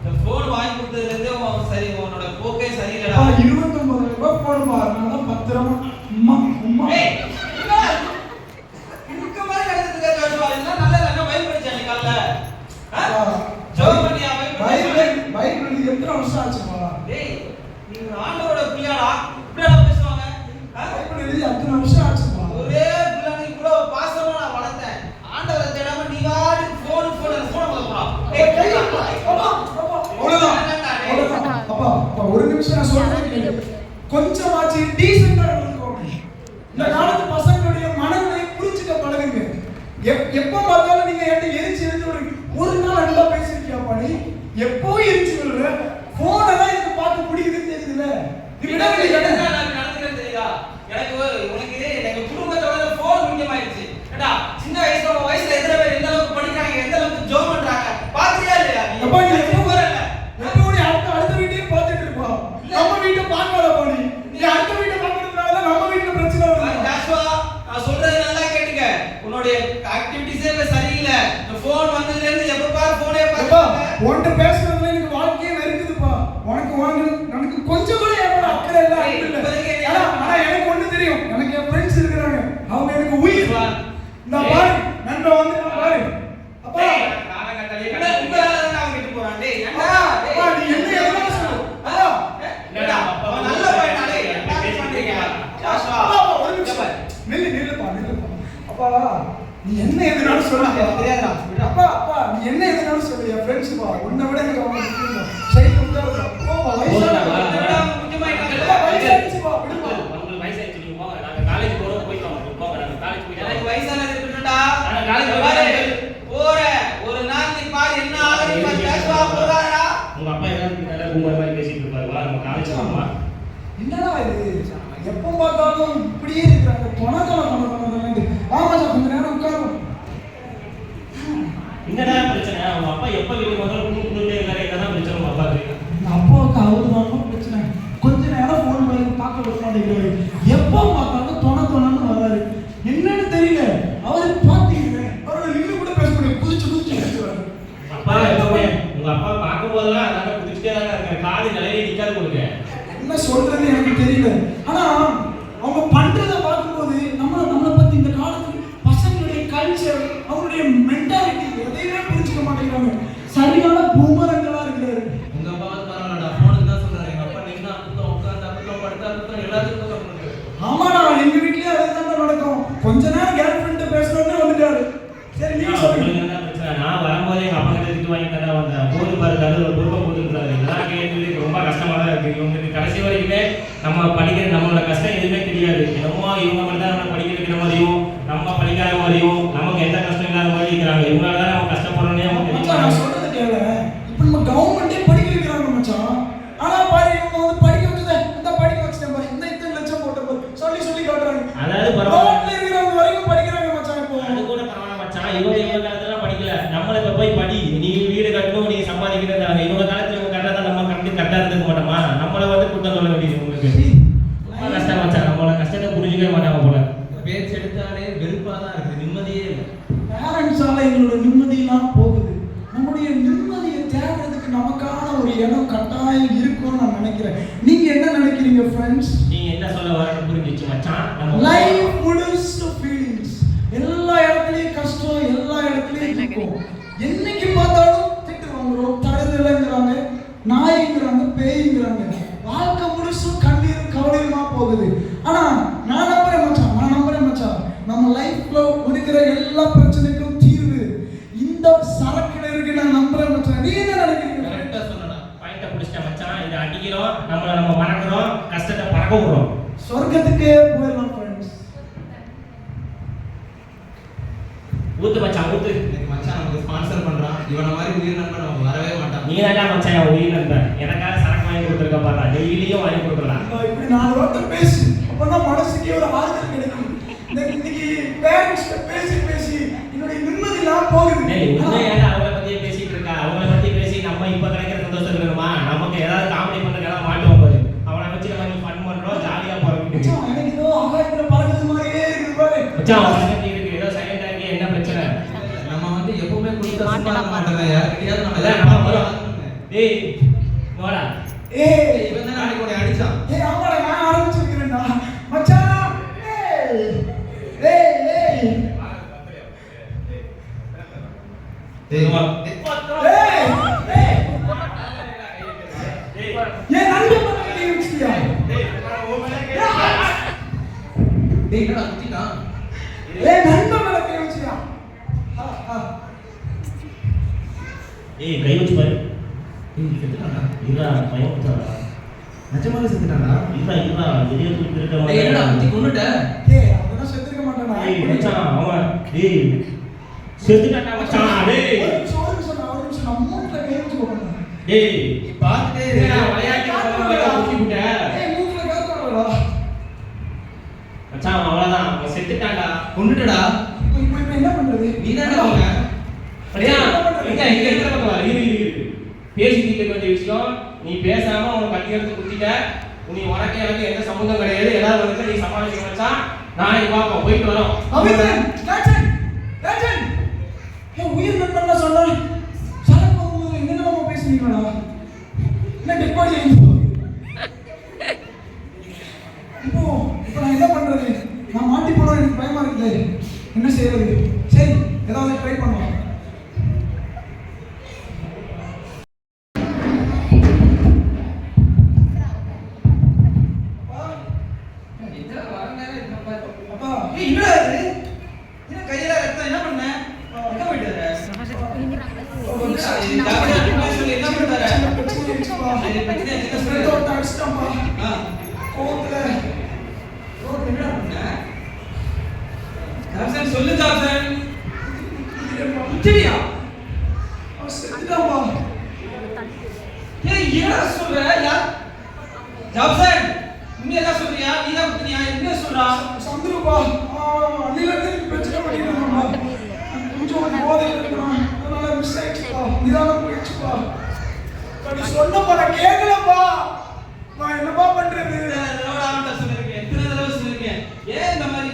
இந்த போன் வாங்கி கொடுத்ததுல இருந்தே சரி உன்னோட போக்கே சரியில்லடா. 29,000 ரூபாய் போன் பாருங்க பத்திரமா அம்மா அம்மா ஏய் இதுக்கு மாதிரி கடந்துட்டு இருக்க எல்லாம் நல்ல நல்ல வைப் படிச்சா நீ காலைல ஜோமனியா வைப் எத்தனை வருஷம் ஆச்சுமா? டேய் நீ ஆண்டவரோட பிள்ளையாடா இப்படிடா பேசுவாங்க. வைப் எழுதி எத்தனை வருஷம் ஆச்சுமா? ஒரே பிள்ளை கூட பாசமா நான் வளர்த்தேன். ஆண்டவரை தேடாம நீ வாடி போன் வளர்றா. ஏய் அப்பா அவ்வளவுதான் அப்பா ஒரு நிமிஷம் நான் சொல்றேன். கொஞ்சமாச்சு டீசென்ட்டா நடந்துக்கோங்க. இந்த காலத்து பசங்களுடைய மனநிலை புரிஞ்சுக்க பழகுங்க. எப்ப பார்த்தாலும் நீங்க என்கிட்ட எரிச்சு ஒரு நாள் நல்லா பேசிருக்கியாப்பா நீ எப்போ எரிச்சு விடுற போனை தான் எனக்கு பார்த்து பிடிக்குதுன்னு தெரியுதுல்ல. நீ விட வேண்டிய நடந்துக்கிறது தெரியுதா? எனக்கு உனக்கு எங்க குடும்பத்தோட போன் முக்கியமாயிருச்சு. ஏடா சின்ன வயசுல எத்தனை பேர் எந்த அளவுக்கு படிக்கிறாங்க எந்த அளவுக்கு ஜோம் பண்றாங்க பாத்தியா இல்லையா? அப்பா நீ எப்போ வரல எப்போ நீ அடுத்த வீட்டையே பார்த்துட்டு இருப்பா. நம்ம வீட்டை பார்க்கறப்பா நீ அடுத்த வீட்டை பார்க்கறதுனால தான் நம்ம வீட்ல பிரச்சனை வருது. ஜாஸ்வா நான் சொல்றது நல்லா கேட்டுக்க. உன்னுடைய ஆக்டிவிட்டீஸே சரியில்லை. இந்த போன் வந்ததுல இருந்து எப்ப பாரு போனே பாருங்க. உன்கிட்ட பேசுறதுல எனக்கு வாழ்க்கையே வெறுக்குதுப்பா. எனக்கு கொஞ்சம் கூட ஏன் அக்கறை இல்ல. ஆனா எனக்கு ஒண்ணு தெரியும். எனக்கு என் ஃப்ரெண்ட்ஸ் இருக்காங்க. அவங்க எனக்கு உயிர். நான் பாரு நண்பா வந்து நான் பாரு. அப்பா நாங்க தலையில உங்களால தான் நான் விட்டு போறேன். டேய் அப்பா நீ என்ன எல்லாம் சொல்லு. அப்பா என்னடா அப்பா நல்ல பையனாலே என்ன பண்றீங்க? ஜாஸ்வா ஒரு நிமிஷம் நில்லுப்பா. அப்பா நீ என்ன எதுனாலும் சொல்லு. தெரியாதா? அப்பா நீ என்ன எதுனாலும் சொல்லு. என் ஃப்ரெண்ட்ஸ் பா உன்னை விட எனக்கு அவங்க முக்கியம். சைடு உட்காரு. அப்பா வயசாயிடுச்சுப்பா விடுப்பா. உங்களுக்கு வயசாயிடுச்சு நீங்க போங்க. நாங்க காலேஜ் போறோம் போய்ட்டோம். போங்க நாங்க காலேஜ் போய் எனக்கு வயசானது இருக்கட்டும்டா. நான் காலேஜ் போற ஒரு நாள் நீ பாரு என்ன ஆகுது ஜாஸ்வா போறாடா. உங்க அப்பா ஏதாவது நல்லா கும்பற மாதிரி பேசிட்டு இருப்பாரு. வா நம்ம காலேஜ் போறோமா? என்னடா இது எப்போ பார்த்தாலும் இப்படியே இருக்காங்க. தொணதொண ஆமா சார் கொஞ்ச நேரம் உட்காரும். என்னடா பிரச்சனை? உங்க அப்பா எப்ப வீட்டுக்கு வந்தாலும் குடுக்குறதே இருக்காரு. என்னதான் பிரச்சனை உங்க அப்பாவுக்கு? அப்பாவுக்கு அவருதான் பிரச்சனை. கொஞ்ச நேரம் போன் பண்ணி பார்க்க விட மாட்டேங்கிறாரு. எப்போ பார்த்தாலும் தொணன்னு வராரு. என்னன்னு தெரியல. அவரு பாத்தீங்க அவரோட நின்று கூட பேச முடியும். குதிச்சு பேசுறாரு. அப்பா எப்பவுமே உங்க அப்பா பார்க்கும் போதெல்லாம் நாங்க குதிச்சுட்டே தான் இருக்கேன். காது நிலையில நிக்காது கொடுங்க. என்ன சொல்றது எனக்கு தெரியல. ஆனா அவங்க பண்றத பார்க்கும்போது நம்மளை பத்தி இந்த காலத்துல பசங்களுடைய கல்ச்சர் அவங்களுடைய மென்டாலிட்டி எதையுமே புரிஞ்சுக்க மாட்டேங்கிறாங்க. சரியான பூமரங்களா இருக்கிறாரு. உங்க அப்பா வந்து பரவாயில்லடா போனுக்கு தான் சொல்றாரு. எங்க அப்பா நின்னா உட்கார்ந்து படுத்தா எல்லாத்துக்கும் தான் பண்ணுவாரு. ஆமாடா எங்க வீட்லயே அதுதான் நடக்கும். கொஞ்ச நேரம் கேர்ள் ஃப்ரெண்ட் பேசுறோம்னே வந்துட்டாரு. சரி நீ சொல்லுங்க. என்ன பிரச்சனை? நான் வரும்போதே எங்க அப்பா கிட்ட திட்டு வாங்கி தான் வந்தேன். போது பாரு நடுவுல பொறுப்பை போட்டுருக்காரு. இதெல்லாம் கேட்கறது ரொம்ப கஷ்டமா தான் இருக்கு. இவங்களுக்கு கடைசி வரைக்குமே நம்ம படிக்கிற நம்மளோட கஷ்டம் எதுவுமே தெரியாது. என்னமோ இவங்க மட்டும் தான் நம்ம படிக்க வைக்கிற மாதிரியும் நம்ம படிக்காத மாதிரியும் நமக்கு எந்த கஷ்டம் இல்லாத மாதிரி இருக்கிறாங்க. இவங்களால தான் நம்ம கஷ்டப்படுறோம்னே அவங்க தெரியும். நான் சொல்றது கேளு. இப்போ நம்ம கவர்மெண்டே படிக்க வைக்கிறாங்க மச்சான். ஆனா பாரு இவங்க வந்து படிக்க வச்சதே இந்த படிக்க வச்சேன் பாரு இந்த இத்தனை லட்சம் போட்ட பாரு சொல்லி காட்டுறாங்க. அதாவது பரவாயில்ல இருக்கிறவங்க வரைக்கும் படிக்கிறாங்க மச்சான். இப்போ அது கூட பரவாயில்ல மச்சான். இவங்க காலத்துல படிக்கல. நம்மள இப்ப போய் படி நீ வீடு கட்டணும் நீ சம்பாதிக்கிறது. இவங்க காலத்துல இவங்க கட்டறத நம்ம கரெக்டா இருந்துக்க மாட்டோமா? நம்மள வந்து குற்றம் சொல்ல வேண்டியது உங்களுக்கு ரொம்ப கஷ்டம் மச்சான். நம்மளோட கஷ்டத்தை புரிஞ்சுக்கவே மாட்டாங்க போல. பேச்சு எடுத்தாலே வெறுப்பா தான் இருக்கு. நிம்மதியே இல்லை. பேரண்ட்ஸால எங்களோட நிம்மதியெல்லாம் போகுது. நம்முடைய நிம்மதியை தேடுறதுக்கு நமக்கான ஒரு இடம் கட்டாயம் இருக்கும்னு நான் நினைக்கிறேன். நீங்க என்ன நினைக்கிறீங்க ஃப்ரெண்ட்ஸ்? நீங்க என்ன சொல்ல வரன்னு புரிஞ்சிச்சு மச்சான். நம்ம லைஃப் ஃபுல்ஸ் ஆஃப் ஃபீலிங்ஸ். எல்லா இடத்துலயும் கஷ்டம் எல்லா இடத்துலயும் இருக்கும். என்னைக்கு பார்த்தாலும் திட்டு வாங்குறோம் தடுதலைங்கிறாங்க நாய்ங்கிறாங்க பேய்ங்கிறாங்க. வாழ்க்கை முழுசும் கண்ணீரும் கவலையுமா போகுது. ஆனா நான் நம்புறேன் மச்சான் நம்ம லைஃப்ல இருக்கிற எல்லா பிரச்சனைக்கும் தீர்வு இந்த சரக்குல இருக்கு. நான் நம்புறேன் மச்சான். நீ என்ன நினைக்கிறீங்க? கரெக்டா சொன்னடா. பாயிண்ட புடிச்சிட்ட மச்சான். இத அடிக்கிறோம் நம்ம மறக்கிறோம் கஷ்டத்தை பறக்க விடுறோம். சொர்க்கத்துக்கே போயிடலாம் ஃப்ரெண்ட்ஸ். ஊத்து மச்சான் ஊத்து. எனக்கு மச்சான் நமக்கு ஸ்பான்சர் பண்றான். இவன மாதிரி உயிர் நண்பன் நமக்கு வரவே மாட்டான். நீ தான் மச்சான் என் உயிர் நண்பன். எனக்காக சரக்கு வாங்கி கொடுத்துருக்க பாரு. டெய்லியும் வாங்கி கொடுக்கலாம். இப்படி 4 வார்த்தை பேசு. அப்பதான் மனசுக்கு ஒரு ஆறுதல் கிடைக்கும். இன்னைக்கு பேரண்ட்ஸ் பேசி என்னுடைய நிம்மதி எல்லாம் போகுது. டேய் உன்னை ஏன் அவங்கள பத்தியே பேசிட்டு இருக்கா? அவங்கள பத்தி பேசி நம்ம இப்ப கிடைக்கிற சந்தோஷம் இருக்கணுமா? நமக்கு ஏதாவது காமெடி பண்றதுக்காக மாட்டுவோம் பாரு. அவனை வச்சு நம்ம ஃபன் பண்றோம் ஜாலியா போறோம். மச்சான் எனக்கு ஏதோ ஆகாயத்துல பறக்குது மாதிரியே இருக்கு பாரு. மச்சான் உனக்கு இருக்கு ஏதோ சைலண்டா இருக்கு. என்ன பிரச்சனை? நம்ம வந்து எப்பவுமே குளிக்க சும்மா இருக்க மாட்டோம். யார்கிட்டயாவது நம்ம அதான் நம்ம டேய் வாடா. ஏய் இவன் தான் நாளைக்கு உன்னை அடிச்சான். ஏய் ஆமாடா நான் ஆரம்பிச்சிருக்கிறேன்டா மச்சான். ஏய் ஏய் டேய் வா. ஏய் ஏய் ஏன் நண்பன் மேல கை வச்சிட்டியா? டேய் என்னடா குத்திட்டான்? ஏய் நண்பன் மேல கை வச்சிட்டியா? ஏய் கை வச்சு பாரு. ஏய் செத்துட்டான்டா. இல்ல பையன் குத்தாடா. நிஜமாவே செத்துட்டான்டா. இல்ல வெளிய தூக்கி திருட்ட டேய் என்னடா குத்தி கொன்னுட்ட? ஏய் அவனா செத்துக்க மாட்டானா? ஏய் மச்சான் அவன் டேய் செத்துட்டான்டா மச்சான். டேய் ஒரு நிமிஷம் நான் மூக்குல கை வச்சு போறேன். டேய் பாத்துட்டே இரு. நான் விளையாட்டு போறவங்க குத்தி விட்டேன். ஏய் மூக்குல காத்துறடா. மச்சான் அவ்வளவுதான் அவன் செத்துட்டான்டா. கொன்னுட்டடா. இப்போ என்ன பண்றது? நீ தானே போங்க. மச்சான் இங்க இருக்கிற பக்கம் வா. இரு பேசிட்டு இருக்க வேண்டிய விஷயம் நீ பேசாம உனக்கு கத்தி எடுத்து குத்திட்ட. நீ உனக்கு எனக்கு எந்த சம்பந்தம் கிடையாது. ஏதாவது வந்து நீ சமாளிக்க மச்சான். நாளைக்கு பாப்போம் போயிட்டு வரோம். அபிதன் ராஜன் ஏய் உயிர் நண்பன் சொன்னா சலக்கு என்னென்ன பேசுறீங்களா? என்ன டெட் பாடி இப்போ நான் என்ன பண்றது? நான் மாட்டி போனா எனக்கு பயமா இருக்குது. என்ன செய்யறது? சரி ஏதாவது ட்ரை பண்ணுவோம். அப்பா ஏய் என்னடா இது? என்ன கையில ரத்தம் என்ன பண்ண? எங்க போயிட்டு வர? என்ன பண்றாரு? அது பிரச்சனை என்ன சொல்ற? ஆ. என்னடா பண்ண? ஜாப்சன் சொல்லு ஜாப்சன். சரியா? ஏய் என்னடா சொல்ற? யார்? ஜாப்சன் நீ என்ன சொல்றியா? நீ தான் குத்தினியா? என்ன சொல்றா? சந்துருப்பா அன்னிலிருந்து பிரச்சனை பண்ணிடுறாங்கப்பா. கொஞ்சம் போதையில் இருக்கிறான். அதனால மிஸ் ஆயிடுச்சுப்பா. நிதானம் போயிடுச்சுப்பா. நீ சொன்னப்பா நான் கேட்கலப்பா. நான் என்னப்பா பண்றது? எத்தனை தடவை அவன்கிட்ட சொல்லிருக்கேன்? எத்தனை தடவை சொல்லிருக்கேன்? ஏன் இந்த மாதிரி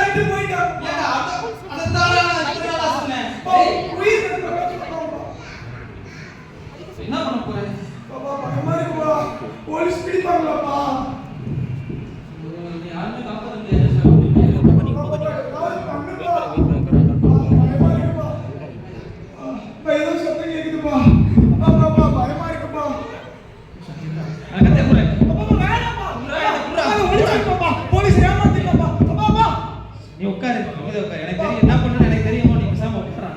ரெண்டு போயிட்டான். ஏன்டா அதான் நான் இத்தனை நாளா சொன்னேன். ஏய், உயிர் சொல்றாங்கப்பா. என்ன பண்ண போற? பாப்பா பயமா இருக்குப்பா. போலீஸ் பிடிப்பாங்களாப்பா? நீ யாருமே காப்பாத்த முடியாது சார். பாப்பா ஏதாவது பண்ணுப்பா. பயமா இருக்குப்பா. ஏதோ சத்தம் கேக்குதுப்பா. பாப்பா பயமா இருக்குப்பா. நான் கத்தே போறேன். பாப்பா வேணாம்ப்பா. ஒளிச்சுக்கோப்பா. போலீஸ் ஏமாத்திட்டாப்பா. பாப்பா நீ உட்காரு. இங்க உட்காரு. எனக்கு தெரியும் என்ன பண்ணனும் எனக்கு தெரியுமா நீ பேசாம உட்காரா.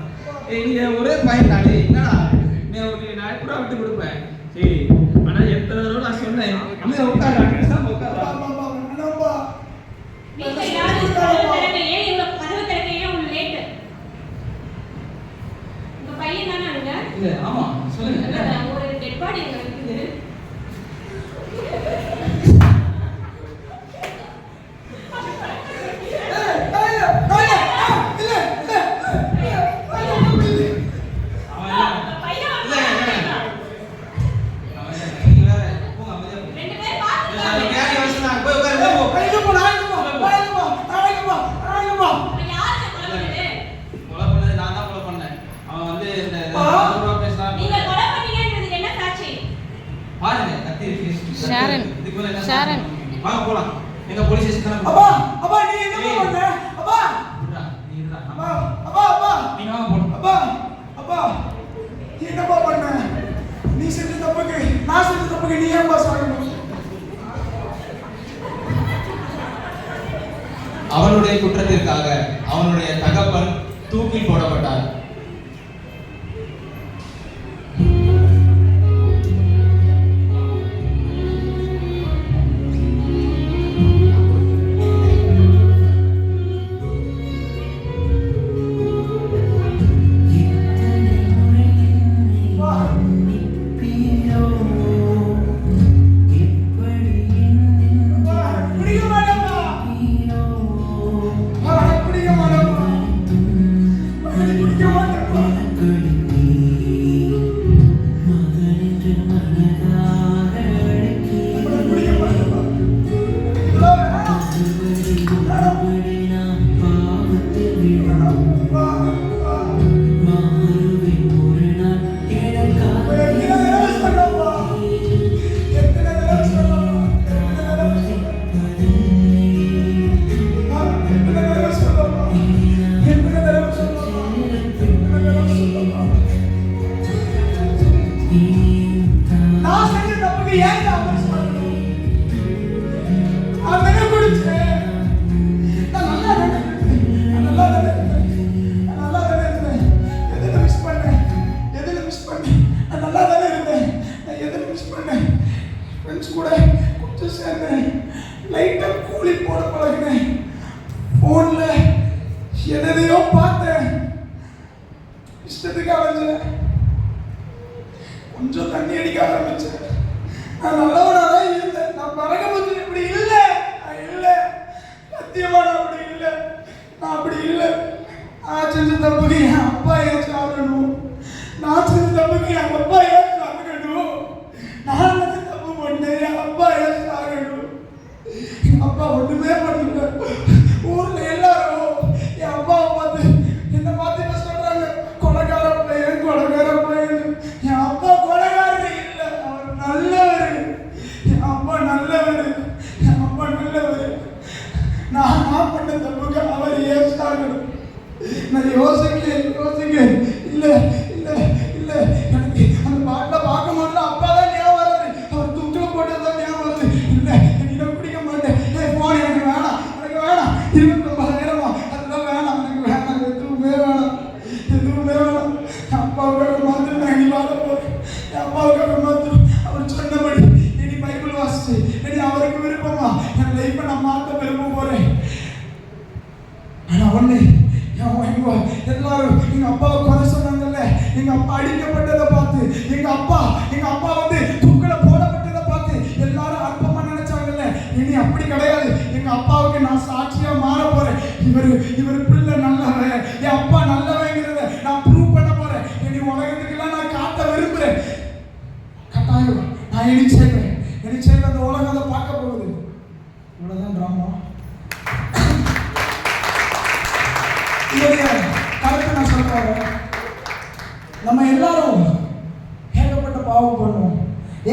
ஏய் நீ ஒரே பையன் தானே. என்னடா? நான் கூட விட்டு கொடுப்பேன். சரி. ஆனா எத்தனை தடவை நான் சொன்னேன். அம்மா உட்காரா. பேசாம உட்காரா. பாப்பா வேணாம்ப்பா. வீட்ல யாரும் கதவு திறக்க ஏன் இவ்வளவு கதவு திறக்க ஏன் உள்ள லேட்? உங்க பையன் தானே அங்க? இல்ல ஆமா சொல்லுங்க. என்ன? ஒரு டெட் பாடி அங்க இருக்குது. உங்க பையன் இல்ல, வந்து இல்ல. அவன் நீ வேற போங்க அமைதியா போ. ரெண்டு பேரும் பாத்துட்டு அது கேரி வயசுதான். போய் உட்காரு போ. யாருக்கு கொலை பண்ணது? கொலை பண்ணது நான் தான் கொலை பண்ணேன். அவன் வந்து இந்த பேசுறான். நீங்க கொலை பண்ணீங்கன்றதுக்கு என்ன சாட்சி? பாருங்க கத்தி இருக்கு. ஷாரன். இதுக்கு மேல என்ன ஷாரன். வாங்க போலாம். எங்க போலீஸ் ஸ்டேஷன் அப்பா அப்பா நீ என்ன பண்ண? அப்பா நீ இருடா. அப்பா அப்பா அப்பா நீ வாங்க போலாம். அப்பா அப்பா நீ என்னப்பா பண்ண? நீ செஞ்ச தப்புக்கு நான் செஞ்ச தப்புக்கு நீ ஏன்பா சாகணும்? அவனுடைய குற்றத்திற்காக அவனுடைய தகப்பன் தூக்கில் போடப்பட்டார். குடிக்க மாட்டேப்பா. குடிக்க மாட்டேப்பா. குடிக்க நான் செஞ்ச தப்புக்கு என் அப்பா ஏன் சாகணும்? நான் செஞ்ச தப்புக்கு என் அப்பா ஏன் சாகணும்? நான் என்ன தப்பு பண்ணேன்? என் அப்பா ஏன் சாகணும்? என் அப்பா ஒண்ணுமே பண்ணல. ஊர்ல எல்லாரும் என் அப்பாவை பார்த்து என்ன பார்த்து என்ன சொல்றாங்க? கொலைகார பையன், கொலைகார பையன். என் அப்பா கொலைகாரர் இல்லை, அவர் நல்லவர். என் அப்பா நல்லவர், என் அப்பா நல்லவர். நான் பண்ண தப்புக்கு அவர் ஏன் சாகணும்? நான் யோசிக்கிறேன். இல்ல இல்ல இல்ல, எனக்கு அந்த பாட்டில பார்க்க மாட்டேன். அப்பா தான் ஞாபகம் வராது, அவர் தூக்கில போட்டதான் ஞாபகம் வருது. இல்ல நீ குடிக்க மாட்டேன். போன் எனக்கு வேணாம், எனக்கு வேணாம். 29,000 அதெல்லாம் வேணாம், எனக்கு வேணாம், எதுவுமே வேணாம், எதுவுமே வேணாம். அப்பாவுக்காக மாத்திரம் நான் இனி வாழ போறேன். என் அப்பாவுக்காக மாத்திரம் அவர் சொன்னபடி இனி பைபிள் வாசிச்சு இனி அவருக்கு விருப்பமா என் லைஃப்பை நான் மாற்ற விரும்ப போறேன். ஆனா ஒண்ணு, எல்லாரும் எங்க அப்பாவை கொலை சொன்னாங்கல்ல, எங்க அப்பா அடிக்கப்பட்டதை பார்த்து, எங்க அப்பா வந்து தூக்கில போடப்பட்டதை பார்த்து எல்லாரும் அற்பமா நினைச்சாங்கல்ல. இனி அப்படி கிடையாது. எங்க அப்பாவுக்கு நான் சாட்சியா மாற போறேன். இவர் பிள்ளை நல்லவன், என் அப்பா நல்லவங்கிறத நான் ப்ரூவ் பண்ண போறேன். இனி உலகத்துக்கெல்லாம் நான் காட்ட விரும்புறேன். கட்டாயம் நான் இனி செய்வேன். அந்த உலகம் அதை பார்க்க போகுது. இவ்வளவுதான் டிராமா. கருத்து நான் சொல்றேன். நம்ம எல்லாரும் ஏகப்பட்ட பாவம் பண்ணுவோம்,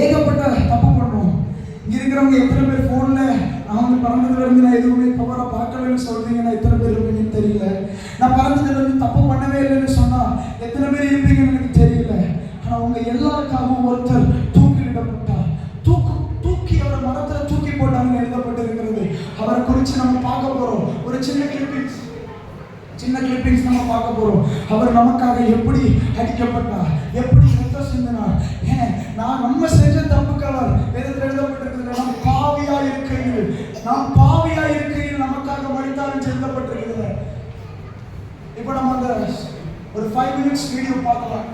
ஏகப்பட்ட தப்பு பண்ணுவோம். இங்க இருக்கிறவங்க எத்தனை பேர் போன்ல நான் வந்து பிறந்ததுல இருந்து நான் எதுவுமே தவறா பார்க்கலன்னு சொல்றீங்கன்னா எத்தனை பேர் இருப்பீங்கன்னு தெரியல. நான் பிறந்ததுல இருந்து தப்பு பண்ணவே இல்லைன்னு சொன்னா எத்தனை பேர் இருப்பீங்கன்னு எனக்கு தெரியல. ஆனா உங்க எல்லாருக்காகவும் ஒருத்தர் தூக்கிலிடப்பட்டார். தூக்கி அவரை மரத்துல தூக்கி போட்டாங்கன்னு எழுதப்பட்டிருக்கிறது. அவரை குறித்து நம்ம பார்க்க போறோம். ஒரு சின்ன கிளிப்பிங்ஸ் நம்ம பார்க்க போறோம். அவர் நமக்காக எப்படி அடிக்கப்பட்டார், எப்படி ரத்தம் சிந்தினார். ஏன் நம்ம செஞ்ச தப்புக்கு அவர் வேதத்தில் எழுதப்பட்டிருக்கிறது. நாம் பாவியா இருக்கையில் நமக்காக மரித்தார் எழுதப்பட்டிருக்கிறது. இப்போ நம்ம அந்த ஒரு 5 minutes வீடியோ பார்க்கலாம்.